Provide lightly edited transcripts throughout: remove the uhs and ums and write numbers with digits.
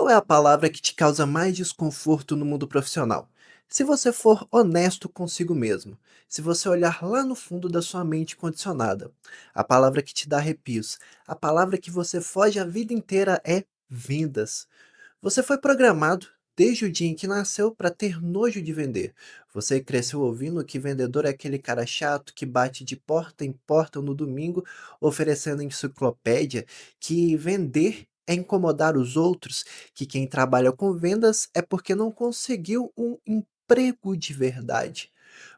Qual é a palavra que te causa mais desconforto no mundo profissional? Se você for honesto consigo mesmo, se você olhar lá no fundo da sua mente condicionada, a palavra que te dá arrepios, a palavra que você foge a vida inteira é vendas. Você foi programado desde o dia em que nasceu para ter nojo de vender. Você cresceu ouvindo que vendedor é aquele cara chato que bate de porta em porta no domingo oferecendo enciclopédia, que vender é incomodar os outros, que quem trabalha com vendas é porque não conseguiu um emprego de verdade.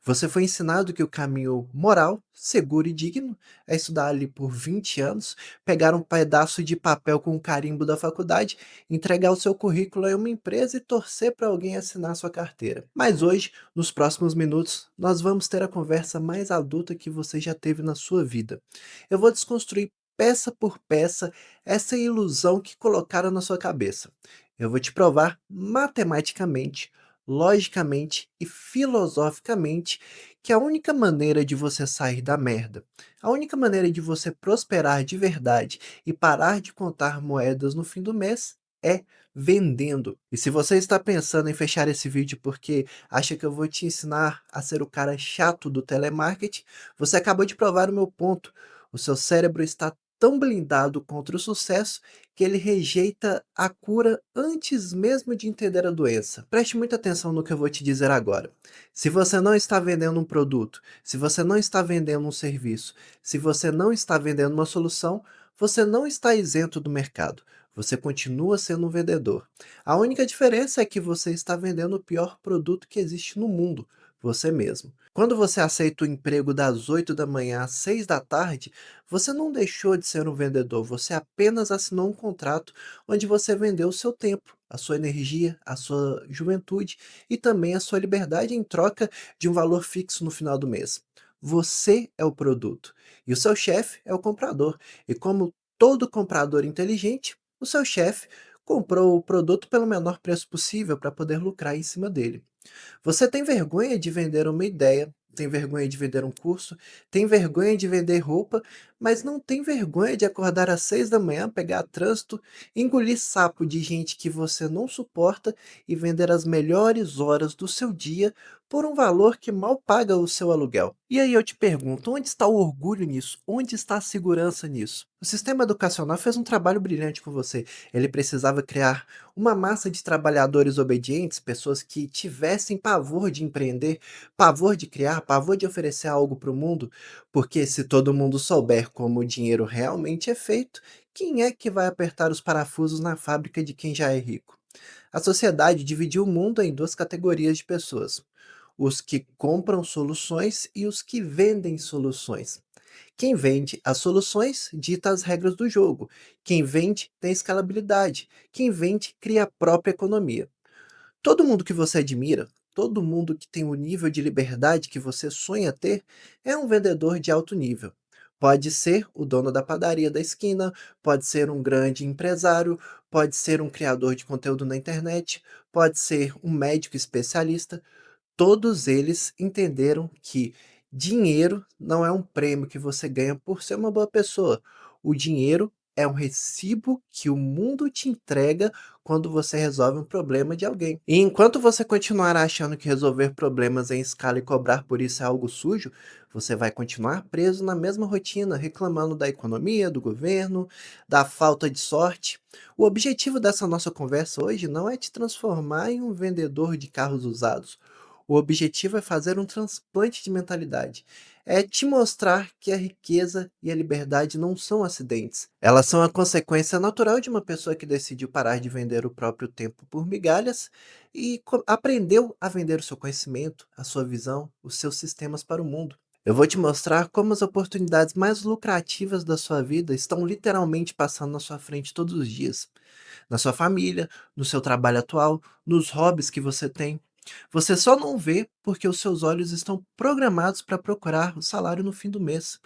Você foi ensinado que o caminho moral, seguro e digno é estudar ali por 20 anos, pegar um pedaço de papel com o carimbo da faculdade, entregar o seu currículo em uma empresa e torcer para alguém assinar sua carteira. Mas hoje, nos próximos minutos, nós vamos ter a conversa mais adulta que você já teve na sua vida. Eu vou desconstruir peça por peça essa ilusão que colocaram na sua cabeça. Eu vou te provar matematicamente, logicamente e filosoficamente que a única maneira de você sair da merda, a única maneira de você prosperar de verdade e parar de contar moedas no fim do mês é vendendo. E se você está pensando em fechar esse vídeo porque acha que eu vou te ensinar a ser o cara chato do telemarketing, você acabou de provar o meu ponto. O seu cérebro está tão blindado contra o sucesso que ele rejeita a cura antes mesmo de entender a doença. Preste muita atenção no que eu vou te dizer agora. Se você não está vendendo um produto, se você não está vendendo um serviço, se você não está vendendo uma solução, você não está isento do mercado. Você continua sendo um vendedor. A única diferença é que você está vendendo o pior produto que existe no mundo, você mesmo. Quando você aceita o emprego das 8 da manhã às 6 da tarde, você não deixou de ser um vendedor, você apenas assinou um contrato onde você vendeu o seu tempo, a sua energia, a sua juventude e também a sua liberdade em troca de um valor fixo no final do mês. Você é o produto e o seu chefe é o comprador. E como todo comprador inteligente, o seu chefe comprou o produto pelo menor preço possível para poder lucrar em cima dele. Você tem vergonha de vender uma ideia, tem vergonha de vender um curso, tem vergonha de vender roupa, mas não tem vergonha de acordar às 6 da manhã, pegar trânsito, engolir sapo de gente que você não suporta e vender as melhores horas do seu dia por um valor que mal paga o seu aluguel. E aí eu te pergunto, onde está o orgulho nisso? Onde está a segurança nisso? O sistema educacional fez um trabalho brilhante com você. Ele precisava criar uma massa de trabalhadores obedientes, pessoas que tivessem pavor de empreender, pavor de criar, pavor de oferecer algo para o mundo, porque se todo mundo souber como o dinheiro realmente é feito, quem é que vai apertar os parafusos na fábrica de quem já é rico? A sociedade dividiu o mundo em duas categorias de pessoas: os que compram soluções e os que vendem soluções. Quem vende as soluções dita as regras do jogo. Quem vende tem escalabilidade. Quem vende cria a própria economia. Todo mundo que você admira, todo mundo que tem o nível de liberdade que você sonha ter, é um vendedor de alto nível. Pode ser o dono da padaria da esquina, pode ser um grande empresário, pode ser um criador de conteúdo na internet, pode ser um médico especialista. Todos eles entenderam que dinheiro não é um prêmio que você ganha por ser uma boa pessoa. O dinheiro é um recibo que o mundo te entrega quando você resolve um problema de alguém. E enquanto você continuar achando que resolver problemas em escala e cobrar por isso é algo sujo, você vai continuar preso na mesma rotina, reclamando da economia, do governo, da falta de sorte. O objetivo dessa nossa conversa hoje não é te transformar em um vendedor de carros usados. O objetivo é fazer um transplante de mentalidade. É te mostrar que a riqueza e a liberdade não são acidentes. Elas são a consequência natural de uma pessoa que decidiu parar de vender o próprio tempo por migalhas e aprendeu a vender o seu conhecimento, a sua visão, os seus sistemas para o mundo. Eu vou te mostrar como as oportunidades mais lucrativas da sua vida estão literalmente passando na sua frente todos os dias. Na sua família, no seu trabalho atual, nos hobbies que você tem. Você só não vê porque os seus olhos estão programados para procurar o salário no fim do mês,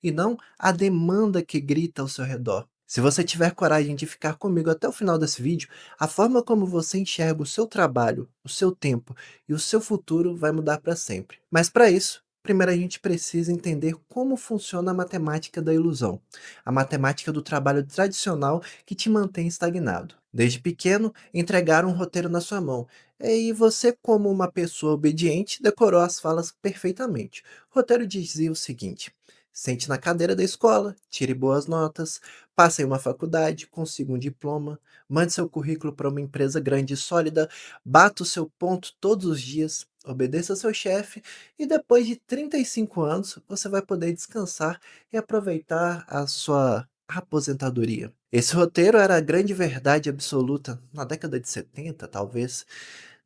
e não a demanda que grita ao seu redor. Se você tiver coragem de ficar comigo até o final desse vídeo, a forma como você enxerga o seu trabalho, o seu tempo e o seu futuro vai mudar para sempre. Mas para isso, primeiro a gente precisa entender como funciona a matemática da ilusão, a matemática do trabalho tradicional que te mantém estagnado. Desde pequeno, entregaram um roteiro na sua mão, e você, como uma pessoa obediente, decorou as falas perfeitamente. O roteiro dizia o seguinte: sente na cadeira da escola, tire boas notas, passe em uma faculdade, consiga um diploma, mande seu currículo para uma empresa grande e sólida, bata o seu ponto todos os dias, obedeça seu chefe e depois de 35 anos você vai poder descansar e aproveitar a sua aposentadoria. Esse roteiro era a grande verdade absoluta na década de 70, talvez.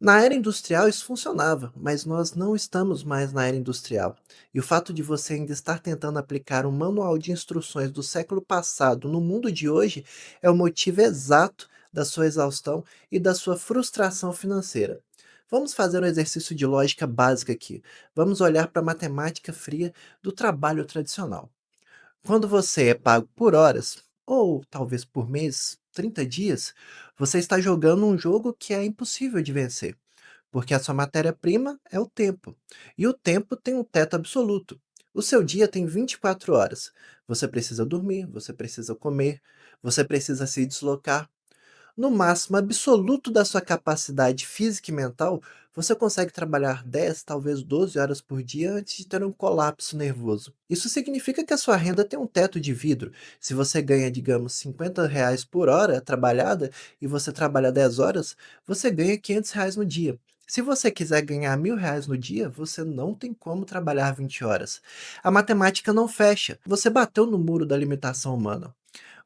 Na era industrial isso funcionava, mas nós não estamos mais na era industrial. E o fato de você ainda estar tentando aplicar um manual de instruções do século passado no mundo de hoje é o motivo exato da sua exaustão e da sua frustração financeira. Vamos fazer um exercício de lógica básica aqui. Vamos olhar para a matemática fria do trabalho tradicional. Quando você é pago por horas, ou talvez por mês, 30 dias, você está jogando um jogo que é impossível de vencer, porque a sua matéria-prima é o tempo. E o tempo tem um teto absoluto. O seu dia tem 24 horas. Você precisa dormir, você precisa comer, você precisa se deslocar. No máximo absoluto da sua capacidade física e mental, você consegue trabalhar 10, talvez 12 horas por dia antes de ter um colapso nervoso. Isso significa que a sua renda tem um teto de vidro. Se você ganha, digamos, R$ 50 por hora trabalhada e você trabalha 10 horas, você ganha R$ 500 no dia. Se você quiser ganhar R$ 1.000 no dia, você não tem como trabalhar 20 horas. A matemática não fecha. Você bateu no muro da limitação humana.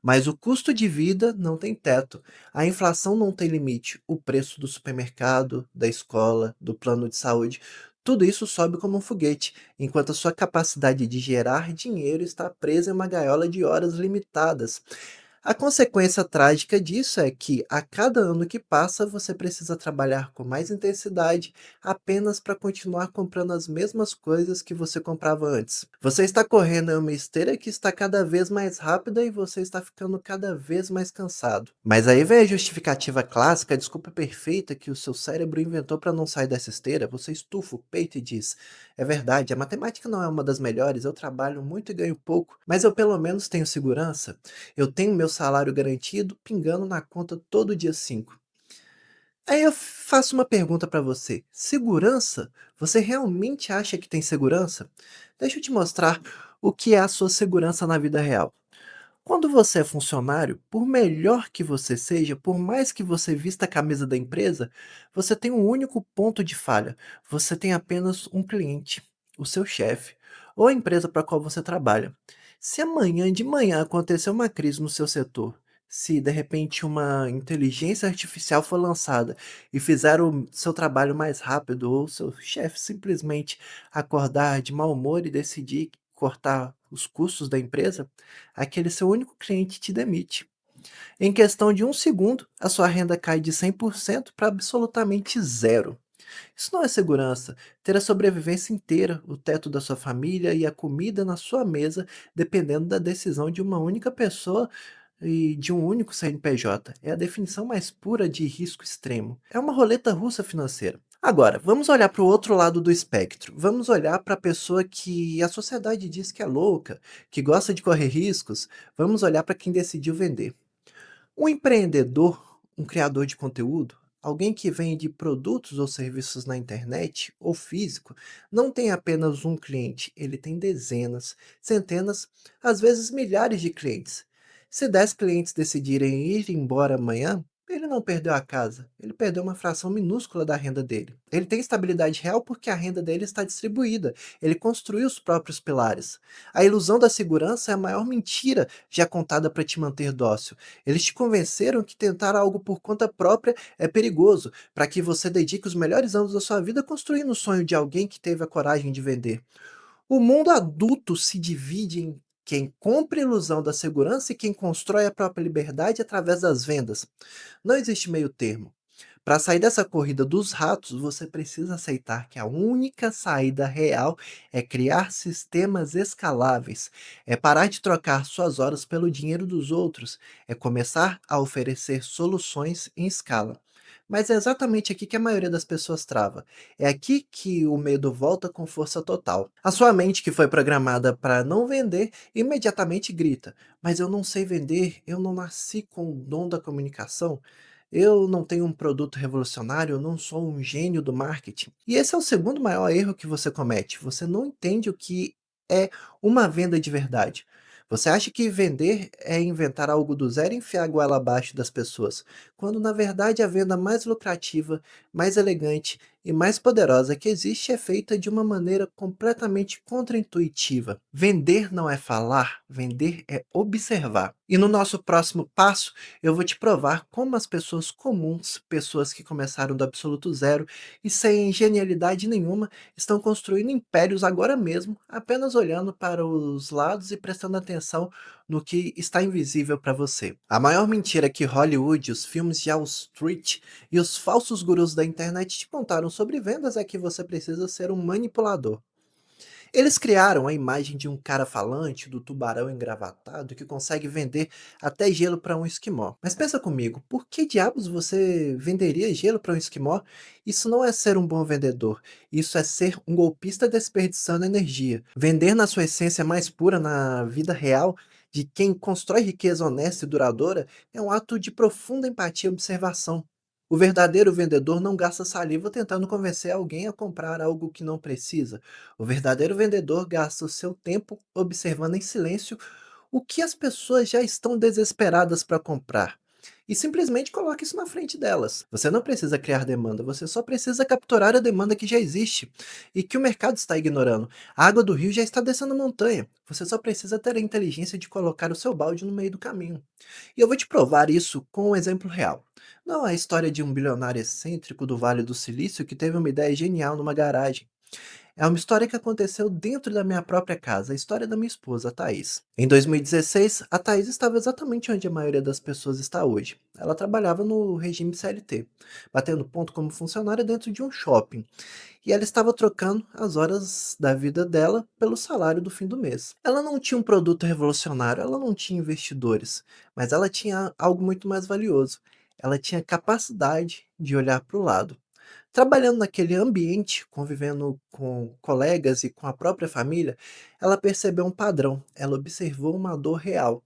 Mas o custo de vida não tem teto. A inflação não tem limite. O preço do supermercado, da escola, do plano de saúde, tudo isso sobe como um foguete, enquanto a sua capacidade de gerar dinheiro está presa em uma gaiola de horas limitadas. A consequência trágica disso é que, a cada ano que passa, você precisa trabalhar com mais intensidade apenas para continuar comprando as mesmas coisas que você comprava antes. Você está correndo em uma esteira que está cada vez mais rápida e você está ficando cada vez mais cansado. Mas aí vem a justificativa clássica, a desculpa perfeita que o seu cérebro inventou para não sair dessa esteira. Você estufa o peito e diz: é verdade, a matemática não é uma das melhores, eu trabalho muito e ganho pouco, mas eu pelo menos tenho segurança. Eu tenho meu salário garantido pingando na conta todo dia 5. Aí eu faço uma pergunta para você: segurança? Você realmente acha que tem segurança? Deixa eu te mostrar o que é a sua segurança na vida real. Quando você é funcionário, por melhor que você seja, por mais que você vista a camisa da empresa, você tem um único ponto de falha. Você tem apenas um cliente, o seu chefe, ou a empresa para a qual você trabalha. Se amanhã de manhã acontecer uma crise no seu setor, se de repente uma inteligência artificial for lançada e fizer o seu trabalho mais rápido, ou seu chefe simplesmente acordar de mau humor e decidir cortar os custos da empresa, aquele seu único cliente te demite. Em questão de um segundo, a sua renda cai de 100% para absolutamente zero. Isso não é segurança. Ter a sobrevivência inteira, o teto da sua família e a comida na sua mesa, dependendo da decisão de uma única pessoa e de um único CNPJ. É a definição mais pura de risco extremo. É uma roleta russa financeira. Agora, vamos olhar para o outro lado do espectro. Vamos olhar para a pessoa que a sociedade diz que é louca, que gosta de correr riscos. Vamos olhar para quem decidiu vender. Um empreendedor, um criador de conteúdo, alguém que vende produtos ou serviços na internet ou físico, não tem apenas um cliente, ele tem dezenas, centenas, às vezes milhares de clientes. Se 10 clientes decidirem ir embora amanhã, ele não perdeu a casa, ele perdeu uma fração minúscula da renda dele. Ele tem estabilidade real porque a renda dele está distribuída, ele construiu os próprios pilares. A ilusão da segurança é a maior mentira já contada para te manter dócil. Eles te convenceram que tentar algo por conta própria é perigoso, para que você dedique os melhores anos da sua vida construindo o sonho de alguém que teve a coragem de vender. O mundo adulto se divide em quem compra a ilusão da segurança e quem constrói a própria liberdade através das vendas. Não existe meio termo. Para sair dessa corrida dos ratos, você precisa aceitar que a única saída real é criar sistemas escaláveis, é parar de trocar suas horas pelo dinheiro dos outros, é começar a oferecer soluções em escala. Mas é exatamente aqui que a maioria das pessoas trava. É aqui que o medo volta com força total. A sua mente, que foi programada para não vender, imediatamente grita: mas eu não sei vender, eu não nasci com o dom da comunicação. Eu não tenho um produto revolucionário, eu não sou um gênio do marketing. E esse é o segundo maior erro que você comete. Você não entende o que é uma venda de verdade. Você acha que vender é inventar algo do zero e enfiar a goela abaixo das pessoas, quando na verdade a venda mais lucrativa, mais elegante e mais poderosa que existe é feita de uma maneira completamente contraintuitiva. Vender não é falar, vender é observar. E no nosso próximo passo, eu vou te provar como as pessoas comuns, pessoas que começaram do absoluto zero e sem genialidade nenhuma, estão construindo impérios agora mesmo, apenas olhando para os lados e prestando atenção no que está invisível para você. A maior mentira que Hollywood, os filmes de Wall Street e os falsos gurus da internet te contaram sobre vendas é que você precisa ser um manipulador. Eles criaram a imagem de um cara falante, do tubarão engravatado, que consegue vender até gelo para um esquimó. Mas pensa comigo, por que diabos você venderia gelo para um esquimó? Isso não é ser um bom vendedor, isso é ser um golpista desperdiçando energia. Vender na sua essência mais pura, na vida real, de quem constrói riqueza honesta e duradoura, é um ato de profunda empatia e observação. O verdadeiro vendedor não gasta saliva tentando convencer alguém a comprar algo que não precisa. O verdadeiro vendedor gasta o seu tempo observando em silêncio o que as pessoas já estão desesperadas para comprar e simplesmente coloca isso na frente delas. Você não precisa criar demanda, você só precisa capturar a demanda que já existe e que o mercado está ignorando. A água do rio já está descendo a montanha. Você só precisa ter a inteligência de colocar o seu balde no meio do caminho. E eu vou te provar isso com um exemplo real. Não é a história de um bilionário excêntrico do Vale do Silício que teve uma ideia genial numa garagem. É uma história que aconteceu dentro da minha própria casa, a história da minha esposa, a Thaís. Em 2016, a Thaís estava exatamente onde a maioria das pessoas está hoje. Ela trabalhava no regime CLT, batendo ponto como funcionária dentro de um shopping. E ela estava trocando as horas da vida dela pelo salário do fim do mês. Ela não tinha um produto revolucionário, ela não tinha investidores, mas ela tinha algo muito mais valioso. Ela tinha capacidade de olhar para o lado. Trabalhando naquele ambiente, convivendo com colegas e com a própria família, ela percebeu um padrão, ela observou uma dor real.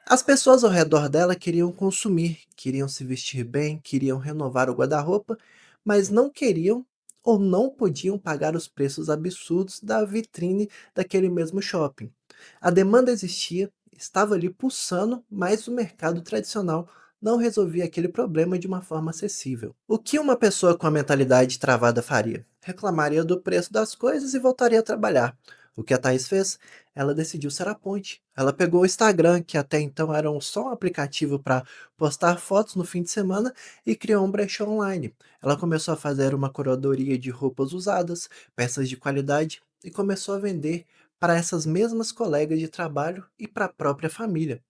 As pessoas ao redor dela queriam consumir, queriam se vestir bem, queriam renovar o guarda-roupa, mas não queriam ou não podiam pagar os preços absurdos da vitrine daquele mesmo shopping. A demanda existia, estava ali pulsando, mas o mercado tradicional não resolvia aquele problema de uma forma acessível. O que uma pessoa com a mentalidade travada faria? Reclamaria do preço das coisas e voltaria a trabalhar. O que a Thaís fez? Ela decidiu ser a ponte. Ela pegou o Instagram, que até então era só um aplicativo para postar fotos no fim de semana, e criou um brechó online. Ela começou a fazer uma curadoria de roupas usadas, peças de qualidade, e começou a vender para essas mesmas colegas de trabalho e para a própria família.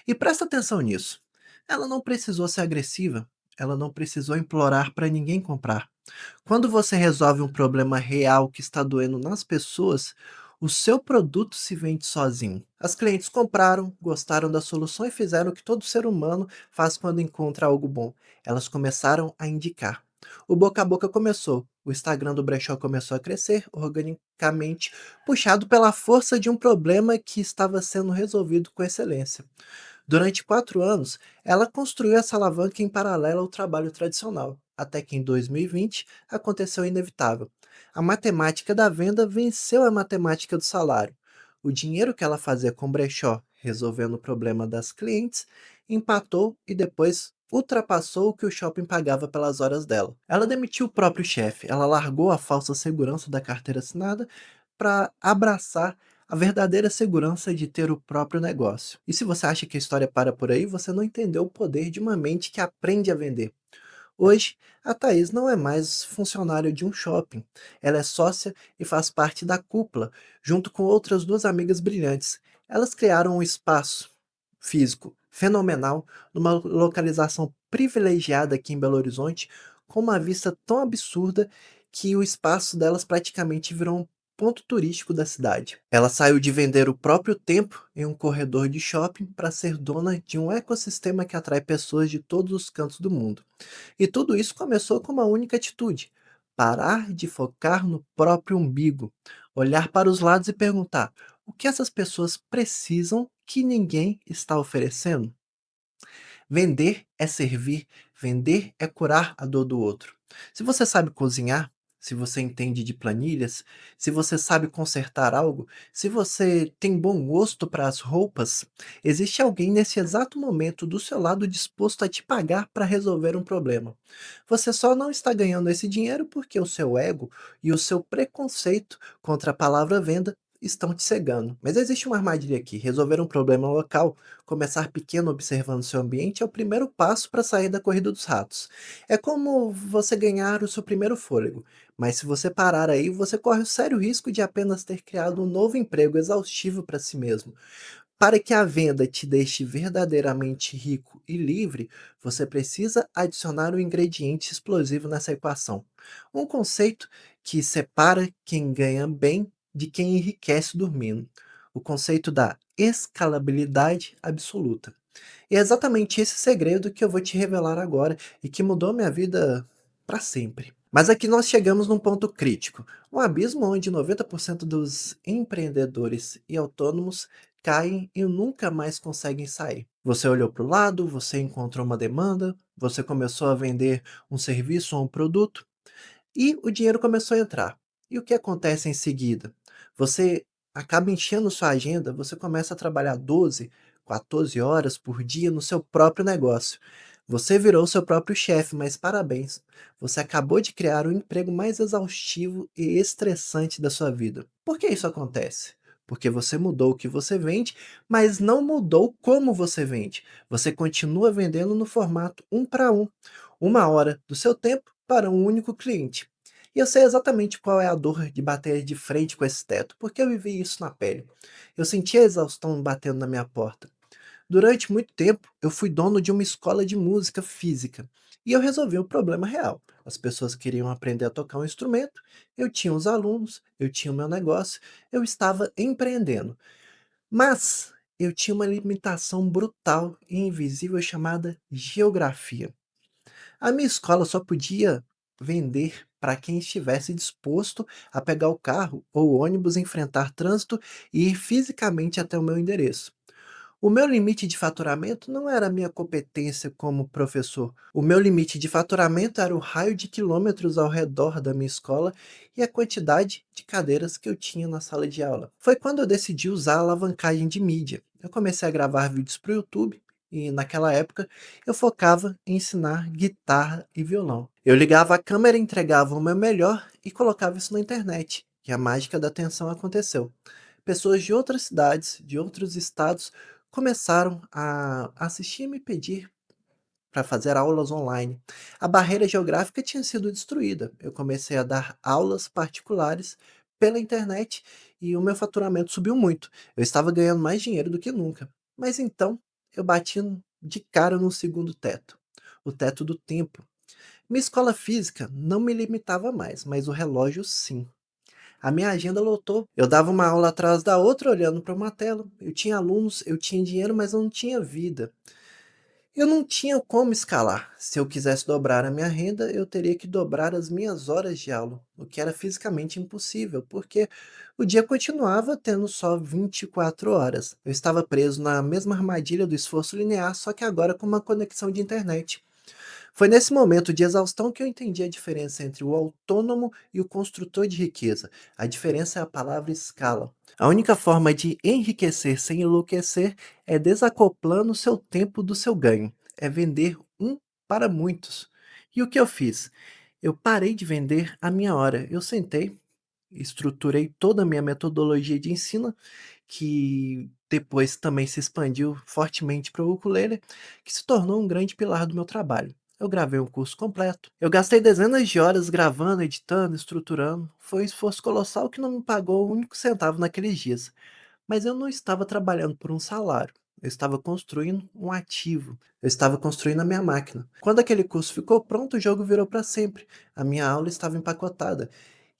E presta atenção nisso. Ela não precisou ser agressiva, ela não precisou implorar para ninguém comprar. Quando você resolve um problema real que está doendo nas pessoas, o seu produto se vende sozinho. As clientes compraram, gostaram da solução e fizeram o que todo ser humano faz quando encontra algo bom. Elas começaram a indicar. O boca a boca começou. O Instagram do brechó começou a crescer organicamente, puxado pela força de um problema que estava sendo resolvido com excelência. Durante 4 anos, ela construiu essa alavanca em paralelo ao trabalho tradicional, até que em 2020 aconteceu o inevitável. A matemática da venda venceu a matemática do salário. O dinheiro que ela fazia com brechó, resolvendo o problema das clientes, empatou e depois ultrapassou o que o shopping pagava pelas horas dela. Ela demitiu o próprio chefe, ela largou a falsa segurança da carteira assinada para abraçar a verdadeira segurança de ter o próprio negócio. E se você acha que a história para por aí, você não entendeu o poder de uma mente que aprende a vender. Hoje, a Thaís não é mais funcionária de um shopping. Ela é sócia e faz parte da cúpula, junto com outras duas amigas brilhantes. Elas criaram um espaço físico fenomenal, numa localização privilegiada aqui em Belo Horizonte, com uma vista tão absurda que o espaço delas praticamente virou um ponto turístico da cidade. Ela saiu de vender o próprio tempo em um corredor de shopping para ser dona de um ecossistema que atrai pessoas de todos os cantos do mundo. E tudo isso começou com uma única atitude: parar de focar no próprio umbigo, olhar para os lados e perguntar: o que essas pessoas precisam que ninguém está oferecendo? Vender é servir, Vender é curar a dor do outro. Se você sabe cozinhar, se você entende de planilhas, se você sabe consertar algo, se você tem bom gosto para as roupas, existe alguém nesse exato momento do seu lado disposto a te pagar para resolver um problema. Você só não está ganhando esse dinheiro porque o seu ego e o seu preconceito contra a palavra venda estão te cegando. Mas existe uma armadilha aqui. Resolver um problema local, começar pequeno observando seu ambiente é o primeiro passo para sair da corrida dos ratos. É como você ganhar o seu primeiro fôlego, mas se você parar aí, você corre o sério risco de apenas ter criado um novo emprego exaustivo para si mesmo. Para que a venda te deixe verdadeiramente rico e livre, você precisa adicionar um ingrediente explosivo nessa equação. Um conceito que separa quem ganha bem de quem enriquece dormindo. O conceito da escalabilidade absoluta. E é exatamente esse segredo que eu vou te revelar agora e que mudou minha vida para sempre. Mas aqui nós chegamos num ponto crítico, um abismo onde 90% dos empreendedores e autônomos caem e nunca mais conseguem sair. Você olhou para o lado, você encontrou uma demanda, você começou a vender um serviço ou um produto, e o dinheiro começou a entrar. E o que acontece em seguida? Você acaba enchendo sua agenda, você começa a trabalhar 12, 14 horas por dia no seu próprio negócio. Você virou seu próprio chefe, mas parabéns. Você acabou de criar o emprego mais exaustivo e estressante da sua vida. Por que isso acontece? Porque você mudou o que você vende, mas não mudou como você vende. Você continua vendendo no formato um para um, 1 hora do seu tempo para um único cliente. E eu sei exatamente qual é a dor de bater de frente com esse teto, porque eu vivi isso na pele. Eu senti a exaustão batendo na minha porta. Durante muito tempo, eu fui dono de uma escola de música física e eu resolvi um problema real. As pessoas queriam aprender a tocar um instrumento, eu tinha os alunos, eu tinha o meu negócio, eu estava empreendendo. Mas eu tinha uma limitação brutal e invisível chamada geografia. A minha escola só podia vender para quem estivesse disposto a pegar o carro ou o ônibus, enfrentar trânsito e ir fisicamente até o meu endereço. O meu limite de faturamento não era a minha competência como professor. O meu limite de faturamento era o raio de quilômetros ao redor da minha escola e a quantidade de cadeiras que eu tinha na sala de aula. Foi quando eu decidi usar a alavancagem de mídia. Eu comecei a gravar vídeos para o YouTube e, naquela época, eu focava em ensinar guitarra e violão. Eu ligava a câmera, entregava o meu melhor e colocava isso na internet. E a mágica da atenção aconteceu. Pessoas de outras cidades, de outros estados, começaram a assistir e me pedir para fazer aulas online. A barreira geográfica tinha sido destruída. Eu comecei a dar aulas particulares pela internet e o meu faturamento subiu muito. Eu estava ganhando mais dinheiro do que nunca. Mas então eu bati de cara no segundo teto, o teto do tempo. Minha escola física não me limitava mais, mas o relógio sim. A minha agenda lotou. Eu dava uma aula atrás da outra olhando para uma tela. Eu tinha alunos, eu tinha dinheiro, mas eu não tinha vida. Eu não tinha como escalar. Se eu quisesse dobrar a minha renda, eu teria que dobrar as minhas horas de aula, o que era fisicamente impossível, porque o dia continuava tendo só 24 horas. Eu estava preso na mesma armadilha do esforço linear, só que agora com uma conexão de internet. Foi nesse momento de exaustão que eu entendi a diferença entre o autônomo e o construtor de riqueza. A diferença é a palavra escala. A única forma de enriquecer sem enlouquecer é desacoplando seu tempo do seu ganho. É vender um para muitos. E o que eu fiz? Eu parei de vender a minha hora. Eu sentei, estruturei toda a minha metodologia de ensino, que depois também se expandiu fortemente para o ukulele, que se tornou um grande pilar do meu trabalho. Eu gravei um curso completo. Eu gastei dezenas de horas gravando, editando, estruturando. Foi um esforço colossal que não me pagou um único centavo naqueles dias. Mas eu não estava trabalhando por um salário. Eu estava construindo um ativo. Eu estava construindo a minha máquina. Quando aquele curso ficou pronto, o jogo virou para sempre. A minha aula estava empacotada.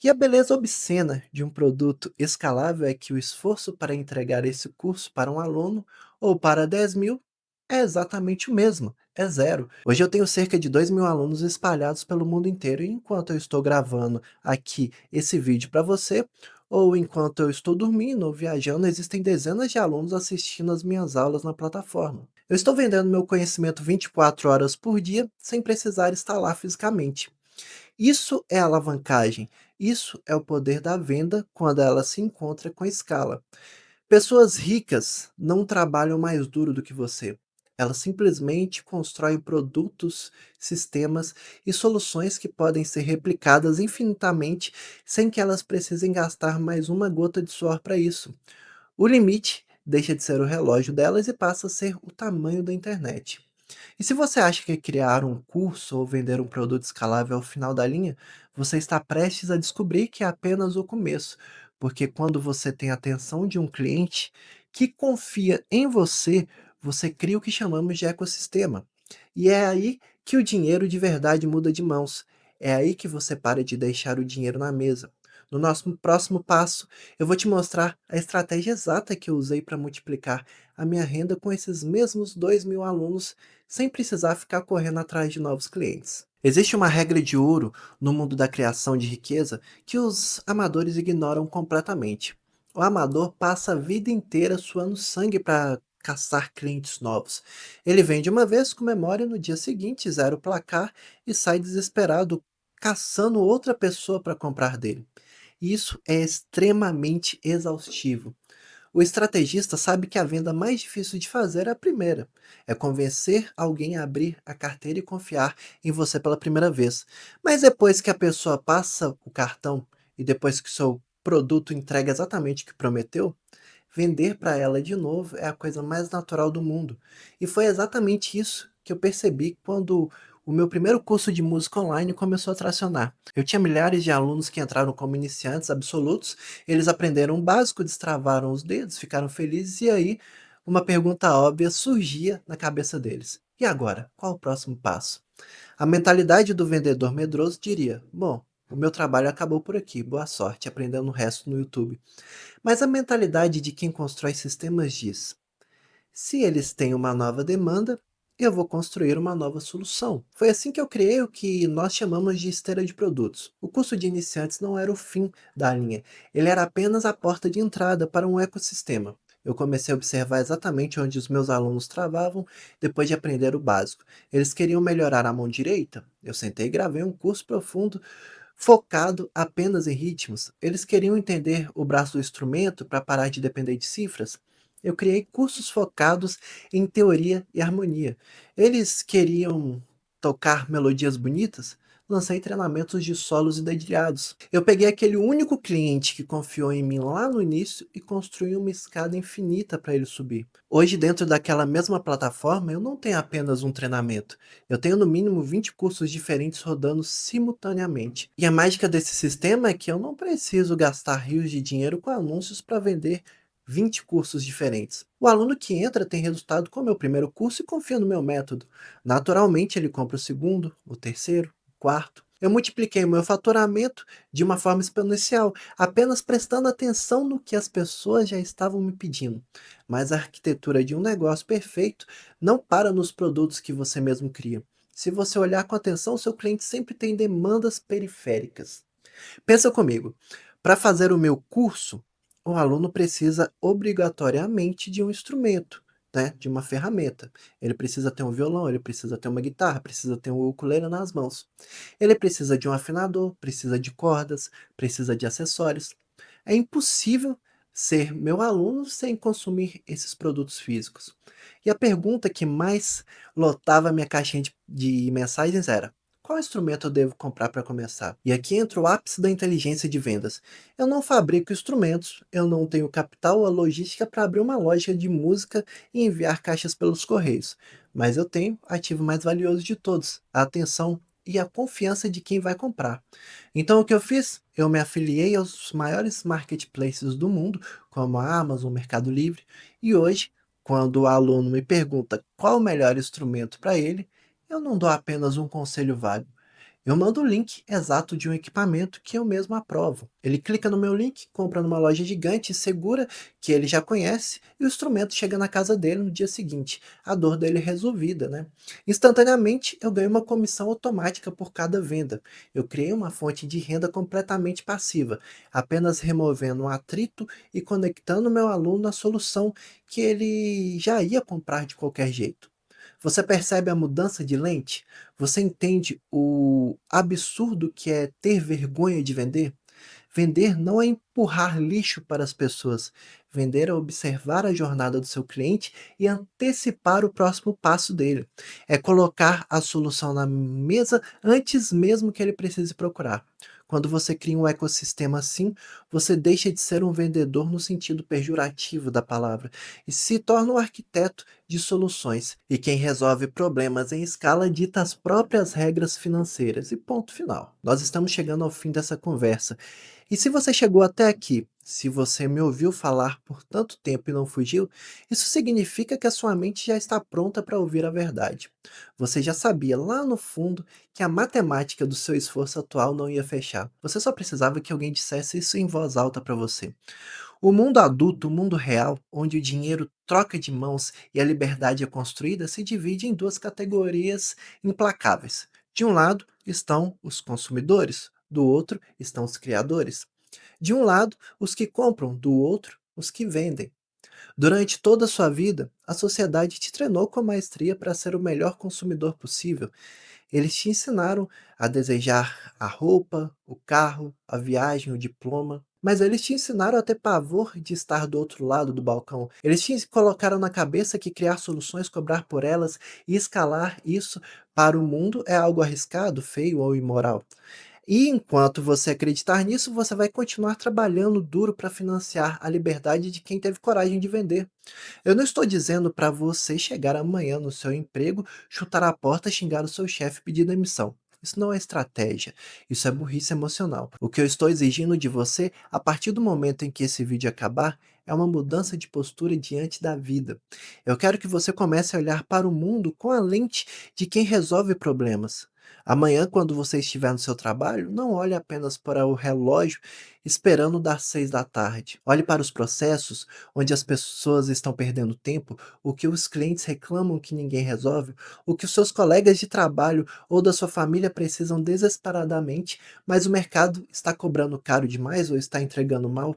E a beleza obscena de um produto escalável é que o esforço para entregar esse curso para um aluno ou para 10.000 é exatamente o mesmo, é zero. Hoje eu tenho cerca de 2.000 alunos espalhados pelo mundo inteiro e enquanto eu estou gravando aqui esse vídeo para você, ou enquanto eu estou dormindo ou viajando, existem dezenas de alunos assistindo às minhas aulas na plataforma. Eu estou vendendo meu conhecimento 24 horas por dia sem precisar estar lá fisicamente. Isso é alavancagem. Isso é o poder da venda quando ela se encontra com escala. Pessoas ricas não trabalham mais duro do que você. Elas simplesmente constroem produtos, sistemas e soluções que podem ser replicadas infinitamente sem que elas precisem gastar mais uma gota de suor para isso. O limite deixa de ser o relógio delas e passa a ser o tamanho da internet. E se você acha que criar um curso ou vender um produto escalável é o final da linha, você está prestes a descobrir que é apenas o começo, porque quando você tem a atenção de um cliente que confia em você, você cria o que chamamos de ecossistema. E é aí que o dinheiro de verdade muda de mãos. É aí que você para de deixar o dinheiro na mesa. No nosso próximo passo, eu vou te mostrar a estratégia exata que eu usei para multiplicar a minha renda com esses mesmos 2.000 alunos sem precisar ficar correndo atrás de novos clientes. Existe uma regra de ouro no mundo da criação de riqueza que os amadores ignoram completamente. O amador passa a vida inteira suando sangue para caçar clientes novos. Ele vende uma vez, comemora e no dia seguinte zera o placar e sai desesperado caçando outra pessoa para comprar dele. Isso é extremamente exaustivo. O estrategista sabe que a venda mais difícil de fazer é a primeira. É convencer alguém a abrir a carteira e confiar em você pela primeira vez. Mas depois que a pessoa passa o cartão e depois que o seu produto entrega exatamente o que prometeu, vender para ela de novo é a coisa mais natural do mundo. E foi exatamente isso que eu percebi quando o meu primeiro curso de música online começou a tracionar. Eu tinha milhares de alunos que entraram como iniciantes absolutos, eles aprenderam o básico, destravaram os dedos, ficaram felizes e aí uma pergunta óbvia surgia na cabeça deles. E agora, qual o próximo passo? A mentalidade do vendedor medroso diria: bom, o meu trabalho acabou por aqui, boa sorte aprendendo o resto no YouTube. Mas a mentalidade de quem constrói sistemas diz: se eles têm uma nova demanda, eu vou construir uma nova solução. Foi assim que eu criei o que nós chamamos de esteira de produtos. O curso de iniciantes não era o fim da linha, ele era apenas a porta de entrada para um ecossistema. Eu comecei a observar exatamente onde os meus alunos travavam depois de aprender o básico. Eles queriam melhorar a mão direita? Eu sentei e gravei um curso profundo focado apenas em ritmos. Eles queriam entender o braço do instrumento para parar de depender de cifras. Eu criei cursos focados em teoria e harmonia. Eles queriam tocar melodias bonitas? Lancei treinamentos de solos e dedilhados. Eu peguei aquele único cliente que confiou em mim lá no início e construí uma escada infinita para ele subir. Hoje, dentro daquela mesma plataforma, eu não tenho apenas um treinamento. Eu tenho no mínimo 20 cursos diferentes rodando simultaneamente. E a mágica desse sistema é que eu não preciso gastar rios de dinheiro com anúncios para vender 20 cursos diferentes. O aluno que entra tem resultado com o meu primeiro curso e confia no meu método. Naturalmente, ele compra o segundo, o terceiro, o quarto. Eu multipliquei o meu faturamento de uma forma exponencial, apenas prestando atenção no que as pessoas já estavam me pedindo. Mas a arquitetura de um negócio perfeito não para nos produtos que você mesmo cria. Se você olhar com atenção, seu cliente sempre tem demandas periféricas. Pensa comigo, para fazer o meu curso, o aluno precisa obrigatoriamente de um instrumento, né, de uma ferramenta. Ele precisa ter um violão, ele precisa ter uma guitarra, precisa ter um ukulele nas mãos. Ele precisa de um afinador, precisa de cordas, precisa de acessórios. É impossível ser meu aluno sem consumir esses produtos físicos. E a pergunta que mais lotava minha caixinha de mensagens era: qual instrumento eu devo comprar para começar? E aqui entra o ápice da inteligência de vendas. Eu não fabrico instrumentos, eu não tenho capital ou a logística para abrir uma loja de música e enviar caixas pelos correios. Mas eu tenho o ativo mais valioso de todos: a atenção e a confiança de quem vai comprar. Então o que eu fiz? Eu me afiliei aos maiores marketplaces do mundo, como a Amazon, o Mercado Livre, e hoje, quando o aluno me pergunta qual o melhor instrumento para ele, eu não dou apenas um conselho vago. Eu mando o link exato de um equipamento que eu mesmo aprovo. Ele clica no meu link, compra numa loja gigante e segura, que ele já conhece, e o instrumento chega na casa dele no dia seguinte. A dor dele é resolvida, né? Instantaneamente, eu ganho uma comissão automática por cada venda. Eu criei uma fonte de renda completamente passiva, apenas removendo um atrito e conectando meu aluno à solução que ele já ia comprar de qualquer jeito. Você percebe a mudança de lente? Você entende o absurdo que é ter vergonha de vender? Vender não é empurrar lixo para as pessoas. Vender é observar a jornada do seu cliente e antecipar o próximo passo dele. É colocar a solução na mesa antes mesmo que ele precise procurar. Quando você cria um ecossistema assim, você deixa de ser um vendedor no sentido pejorativo da palavra e se torna um arquiteto de soluções. E quem resolve problemas em escala dita as próprias regras financeiras. E ponto final. Nós estamos chegando ao fim dessa conversa. E se você chegou até aqui, se você me ouviu falar por tanto tempo e não fugiu, isso significa que a sua mente já está pronta para ouvir a verdade. Você já sabia lá no fundo que a matemática do seu esforço atual não ia fechar. Você só precisava que alguém dissesse isso em voz alta para você. O mundo adulto, o mundo real, onde o dinheiro troca de mãos e a liberdade é construída, se divide em duas categorias implacáveis. De um lado estão os consumidores, do outro estão os criadores. De um lado, os que compram, do outro, os que vendem. Durante toda a sua vida, a sociedade te treinou com maestria para ser o melhor consumidor possível. Eles te ensinaram a desejar a roupa, o carro, a viagem, o diploma, mas eles te ensinaram a ter pavor de estar do outro lado do balcão. Eles te colocaram na cabeça que criar soluções, cobrar por elas e escalar isso para o mundo é algo arriscado, feio ou imoral. E enquanto você acreditar nisso, você vai continuar trabalhando duro para financiar a liberdade de quem teve coragem de vender. Eu não estou dizendo para você chegar amanhã no seu emprego, chutar a porta, xingar o seu chefe e pedir demissão. Isso não é estratégia, isso é burrice emocional. O que eu estou exigindo de você, a partir do momento em que esse vídeo acabar, é uma mudança de postura diante da vida. Eu quero que você comece a olhar para o mundo com a lente de quem resolve problemas. Amanhã, quando você estiver no seu trabalho, não olhe apenas para o relógio esperando dar 6 da tarde. Olhe para os processos, onde as pessoas estão perdendo tempo, o que os clientes reclamam que ninguém resolve, o que os seus colegas de trabalho ou da sua família precisam desesperadamente, mas o mercado está cobrando caro demais ou está entregando mal.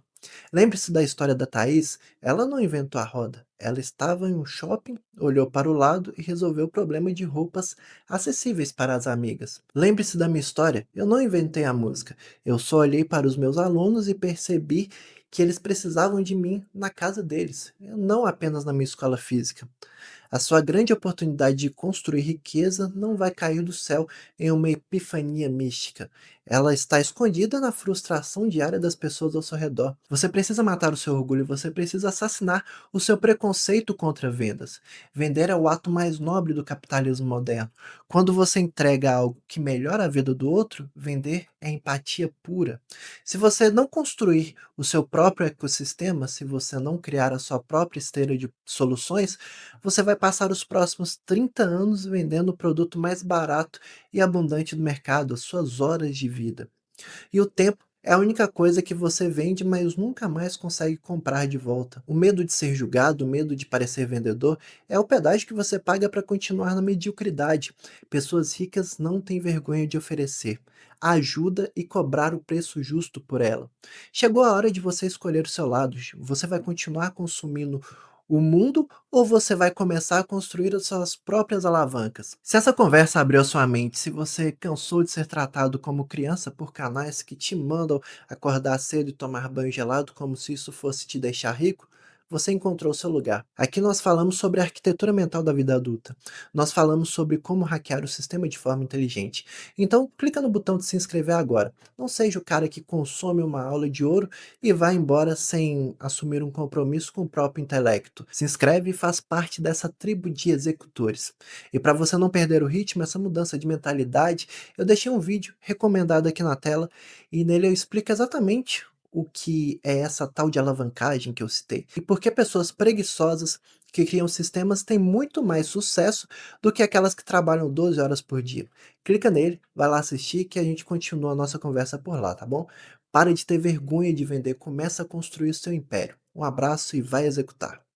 Lembre-se da história da Thaís, ela não inventou a roda. Ela estava em um shopping, olhou para o lado e resolveu o problema de roupas acessíveis para as amigas. Lembre-se da minha história, eu não inventei a música. Eu só olhei para os meus alunos e percebi que eles precisavam de mim na casa deles, não apenas na minha escola física. A sua grande oportunidade de construir riqueza não vai cair do céu em uma epifania mística. Ela está escondida na frustração diária das pessoas ao seu redor. Você precisa matar o seu orgulho, você precisa assassinar o seu preconceito contra vendas. Vender é o ato mais nobre do capitalismo moderno. Quando você entrega algo que melhora a vida do outro, vender é empatia pura. Se você não construir o seu próprio ecossistema, se você não criar a sua própria esteira de soluções, você vai passar os próximos 30 anos vendendo o produto mais barato e abundante do mercado, as suas horas de vida. E o tempo é a única coisa que você vende, mas nunca mais consegue comprar de volta. O medo de ser julgado, o medo de parecer vendedor, é o pedágio que você paga para continuar na mediocridade. Pessoas ricas não têm vergonha de oferecer ajuda e cobrar o preço justo por ela. Chegou a hora de você escolher o seu lado. Você vai continuar consumindo o mundo ou você vai começar a construir as suas próprias alavancas? Se essa conversa abriu a sua mente, se você cansou de ser tratado como criança por canais que te mandam acordar cedo e tomar banho gelado como se isso fosse te deixar rico, você encontrou seu lugar. Aqui nós falamos sobre a arquitetura mental da vida adulta. Nós falamos sobre como hackear o sistema de forma inteligente. Então, clica no botão de se inscrever agora. Não seja o cara que consome uma aula de ouro e vai embora sem assumir um compromisso com o próprio intelecto. Se inscreve e faz parte dessa tribo de executores. E para você não perder o ritmo, essa mudança de mentalidade, eu deixei um vídeo recomendado aqui na tela e nele eu explico exatamente o que é essa tal de alavancagem que eu citei e por que pessoas preguiçosas que criam sistemas têm muito mais sucesso do que aquelas que trabalham 12 horas por dia. Clica nele, vai lá assistir que a gente continua a nossa conversa por lá, tá bom? Para de ter vergonha de vender, começa a construir o seu império. Um abraço e vai executar.